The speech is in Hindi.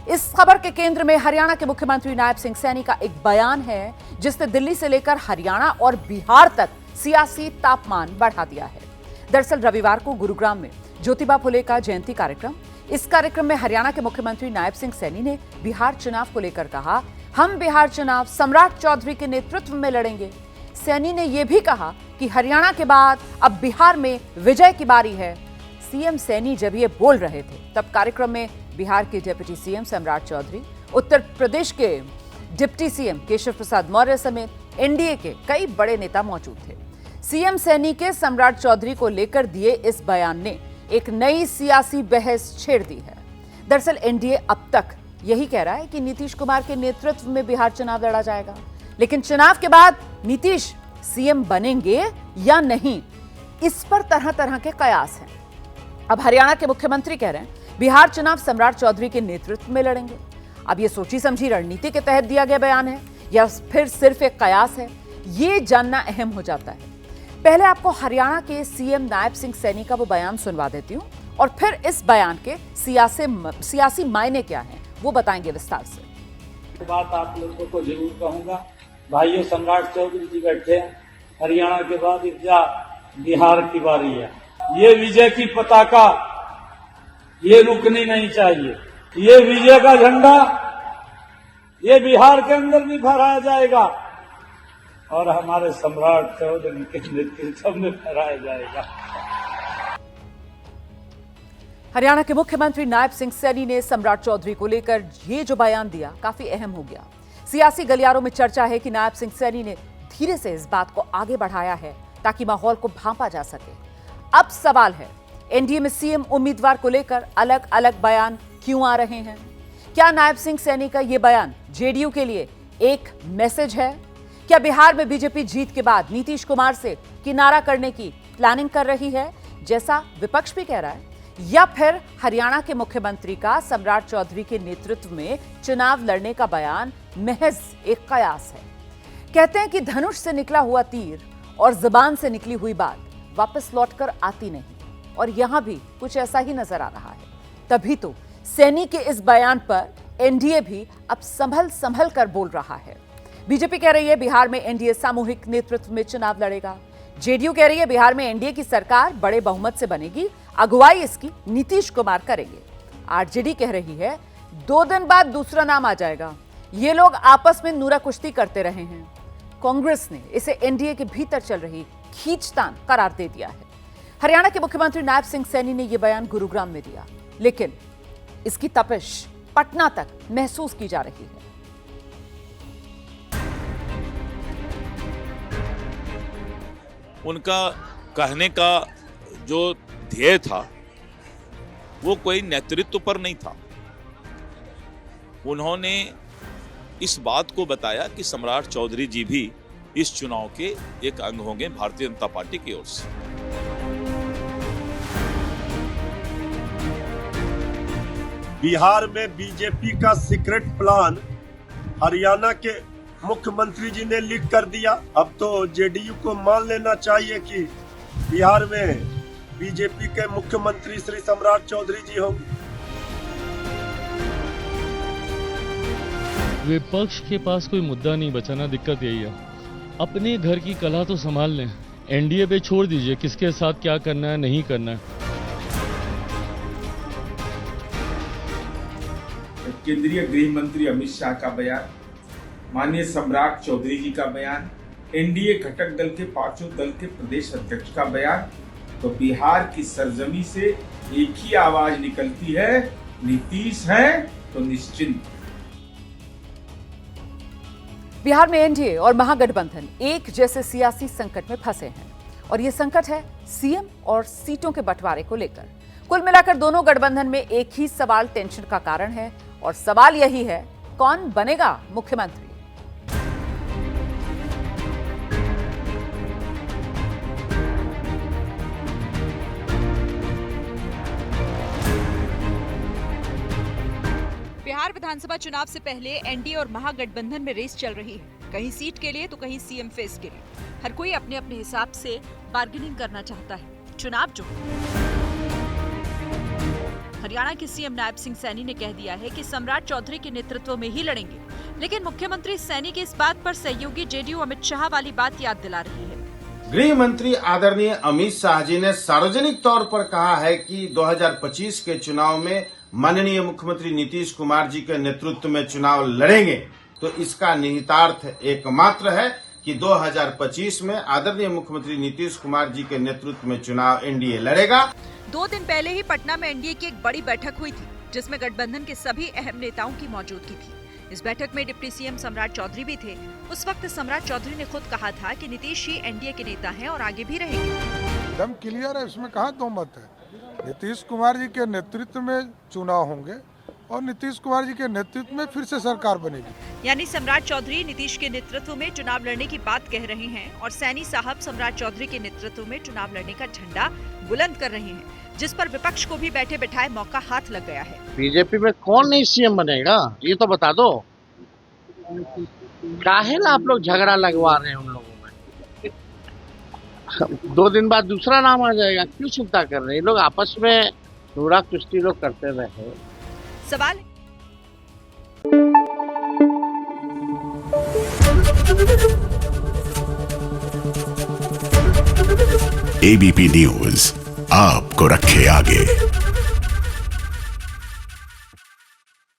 इस खबर के केंद्र में हरियाणा के मुख्यमंत्री नायब सिंह सैनी का एक बयान है, जिसने दिल्ली से लेकर हरियाणा और बिहार तक सियासी तापमान बढ़ा दिया है। दरअसल रविवार को गुरुग्राम में ज्योतिबा फुले का जयंती कार्यक्रम, इस कार्यक्रम में हरियाणा के मुख्यमंत्री नायब सिंह सैनी ने बिहार चुनाव को लेकर कहा, हम बिहार चुनाव सम्राट चौधरी के नेतृत्व में लड़ेंगे। सैनी ने यह भी कहा कि हरियाणा के बाद अब बिहार में विजय की बारी है। सीएम सैनी जब ये बोल रहे थे, तब कार्यक्रम में बिहार के डिप्टी सीएम सम्राट चौधरी, उत्तर प्रदेश के डिप्टी सीएम केशव प्रसाद मौर्य समेत एनडीए के कई बड़े नेता मौजूद थे। सीएम सैनी के सम्राट चौधरी को लेकर दिए इस बयान ने एक नई सियासी बहस छेड़ दी है। दरअसल एनडीए अब तक यही कह रहा है कि नीतीश कुमार के नेतृत्व में बिहार चुनाव लड़ा जाएगा, लेकिन चुनाव के बाद नीतीश सीएम बनेंगे या नहीं, इस पर तरह तरह के कयास हैं। अब हरियाणा के मुख्यमंत्री कह रहे हैं बिहार चुनाव सम्राट चौधरी के नेतृत्व में लड़ेंगे। अब ये सोची समझी रणनीति के तहत दिया गया बयान है या फिर सिर्फ एक कयास है, ये जानना अहम हो जाता है। पहले आपको हरियाणा के सीएम नायब सिंह सैनी का वो बयान सुनवा देती हूं और फिर इस बयान के सियासी मायने क्या हैं वो बताएंगे विस्तार से। बात आप लोगों को जरूर कहूंगा, भाइयों, सम्राट चौधरी जी बैठे हैं, हरियाणा के बाद बिहार की बारी है। ये विजय की पताका ये रुकनी नहीं चाहिए। ये विजय का झंडा ये बिहार के अंदर भी फहराया जाएगा और हमारे सम्राट चौधरी के नेतृत्व में फहराया जाएगा। हरियाणा के मुख्यमंत्री नायब सिंह सैनी ने सम्राट चौधरी को लेकर ये जो बयान दिया काफी अहम हो गया। सियासी गलियारों में चर्चा है कि नायब सिंह सैनी ने धीरे से इस बात को आगे बढ़ाया है ताकि माहौल को भांपा जा सके। अब सवाल है, एनडीए में सीएम उम्मीदवार को लेकर अलग अलग बयान क्यों आ रहे हैं? क्या नायब सिंह सैनी का यह बयान जेडीयू के लिए एक मैसेज है? क्या बिहार में बीजेपी जीत के बाद नीतीश कुमार से किनारा करने की प्लानिंग कर रही है, जैसा विपक्ष भी कह रहा है? या फिर हरियाणा के मुख्यमंत्री का सम्राट चौधरी के नेतृत्व में चुनाव लड़ने का बयान महज एक कयास है? कहते हैं कि धनुष से निकला हुआ तीर और जुबान से निकली हुई बात वापस लौटकर आती नहीं, और यहां भी कुछ ऐसा ही नजर आ रहा है। तभी तो सैनी के इस बयान पर एनडीए भी अब संभल संभल कर बोल रहा है। बीजेपी कह रही है बिहार में एनडीए सामूहिक नेतृत्व में चुनाव लड़ेगा। जेडीयू कह रही है बिहार में एनडीए की सरकार बड़े बहुमत से बनेगी, अगुवाई इसकी नीतीश कुमार करेंगे। आरजेडी कह रही है 2 दिन बाद दूसरा नाम आ जाएगा। ये लोग आपस में नूरा कुश्ती करते रहे हैं। कांग्रेस ने इसे एनडीए के भीतर चल रही खींचतान करार दे दिया है। हरियाणा के मुख्यमंत्री नायब सिंह सैनी ने यह बयान गुरुग्राम में दिया, लेकिन इसकी तपिश पटना तक महसूस की जा रही है। उनका कहने का जो ध्येय था वो कोई नेतृत्व पर नहीं था। उन्होंने इस बात को बताया कि सम्राट चौधरी जी भी इस चुनाव के एक अंग होंगे भारतीय जनता पार्टी की ओर से। बिहार में बीजेपी का सीक्रेट प्लान हरियाणा के मुख्यमंत्री जी ने लीक कर दिया। अब तो जेडीयू को मान लेना चाहिए कि बिहार में बीजेपी के मुख्यमंत्री श्री सम्राट चौधरी जी होंगे। विपक्ष के पास कोई मुद्दा नहीं बचा ना, दिक्कत यही है। अपने घर की कला तो संभाल लें, एनडीए पे छोड़ दीजिए किसके साथ क्या करना है नहीं करना है। केंद्रीय गृह मंत्री अमित शाह का बयान, माननीय सम्राट चौधरी जी का बयान, एनडीए घटक दल के 5 दल के प्रदेश अध्यक्ष का बयान, तो बिहार की सरजमी से एक ही आवाज निकलती है, नीतीश है तो निश्चिंत। बिहार में एनडीए और महागठबंधन एक जैसे सियासी संकट में फंसे हैं, और यह संकट है सीएम और सीटों के बंटवारे को लेकर। कुल मिलाकर दोनों गठबंधन में एक ही सवाल टेंशन का कारण है, और सवाल यही है, कौन बनेगा मुख्यमंत्री? बिहार विधानसभा चुनाव से पहले एनडीए और महागठबंधन में रेस चल रही है, कहीं सीट के लिए तो कहीं सीएम फेस के लिए। हर कोई अपने अपने हिसाब से बार्गेनिंग करना चाहता है। चुनाव जो हरियाणा के सीएम नायब सिंह सैनी ने कह दिया है कि सम्राट चौधरी के नेतृत्व में ही लड़ेंगे, लेकिन मुख्यमंत्री सैनी की इस बात पर सहयोगी जेडीयू अमित शाह वाली बात याद दिला रही है। गृह मंत्री आदरणीय अमित शाह जी ने सार्वजनिक तौर पर कहा है कि 2025 के चुनाव में माननीय मुख्यमंत्री नीतीश कुमार जी के नेतृत्व में चुनाव लड़ेंगे, तो इसका निहितार्थ एकमात्र है कि 2025 में आदरणीय मुख्यमंत्री नीतीश कुमार जी के नेतृत्व में चुनाव एनडीए लड़ेगा। 2 दिन पहले ही पटना में एनडीए की एक बड़ी बैठक हुई थी, जिसमें गठबंधन के सभी अहम नेताओं की मौजूदगी थी। इस बैठक में डिप्टी सीएम सम्राट चौधरी भी थे। उस वक्त सम्राट चौधरी ने खुद कहा था कि नीतीश ही एनडीए के नेता हैं और आगे भी रहेंगे। एकदम क्लियर है, इसमें कहाँ दो मत है। नीतीश कुमार जी के नेतृत्व में चुनाव होंगे और नीतीश कुमार जी के नेतृत्व में फिर से सरकार बनेगी। यानी सम्राट चौधरी नीतीश के नेतृत्व में चुनाव लड़ने की बात कह रहे हैं और सैनी साहब सम्राट चौधरी के नेतृत्व में चुनाव लड़ने का झंडा बुलंद कर रहे हैं, जिस पर विपक्ष को भी बैठे बिठाए मौका हाथ लग गया है। बीजेपी में कौन नहीं सीएम बनेगा, ये तो बता दो। काहे ना आप लोग झगड़ा लगवा रहे हैं उन लोगों में। 2 दिन बाद दूसरा नाम आ जाएगा, क्यों चिंता कर रहे हैं? लोग आपस में थोड़ा कुश्ती लोग करते रहे। सवाल एबीपी न्यूज आपको रखे आगे।